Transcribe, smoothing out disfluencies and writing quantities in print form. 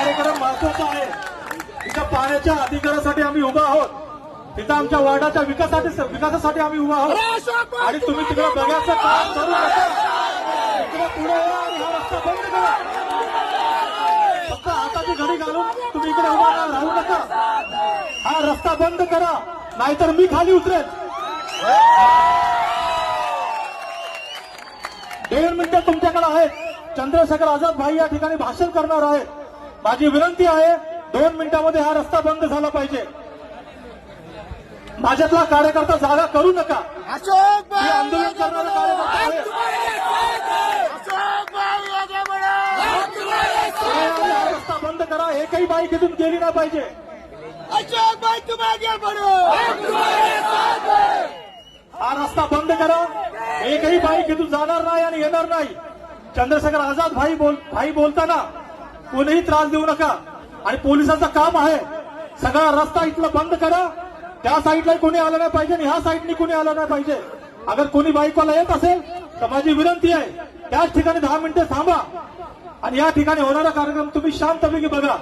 कार्यक्रम महत्वाचा आहे. तिथं पाण्याच्या अधिकारासाठी आम्ही उभा आहोत. तिथं आमच्या वार्डाच्या विकासासाठी आम्ही उभा आहोत. आणि तुम्ही तिकडे बघायचं काम करू नका. तिकडे पुढे या आणि हा रस्ता बंद करा. फक्त हाताची घडी घालून तुम्ही इकडे उभा राहू नका. हा रस्ता बंद करा, नाहीतर मी खाली उतरेन. 1.5 मिनिटं तुमच्याकडे आहेत. चंद्रशेखर आझाद भाई या ठिकाणी भाषण करणार आहेत. माझी विनंती आहे 2 मिनिटांमध्ये हा रस्ता बंद झाला पाहिजे. भाजपला कार्यकर्ता जागा करू नका. हे आंदोलन करणारा कार्यकर्ता आहे. हा रस्ता बंद करा. एकही बाईक इथून गेली नाही पाहिजे. हा रस्ता बंद करा. एकही बाईक इथून जाणार नाही आणि येणार नाही. चंद्रशेखर आझाद भाई बोलताना कोणीही त्रास देऊ नका. आणि पोलिसांचं काम आहे सगळा रस्ता इथला बंद करा. त्या साईडला कोणी आलं नाही पाहिजे आणि ह्या साईडनी कोणी आलं नाही पाहिजे. अगर कोणी बाईकवाला येत असेल तर माझी विनंती आहे त्याच ठिकाणी 10 मिनिटे थांबा आणि या ठिकाणी होणारा कार्यक्रम तुम्ही शांतपैकी बघा.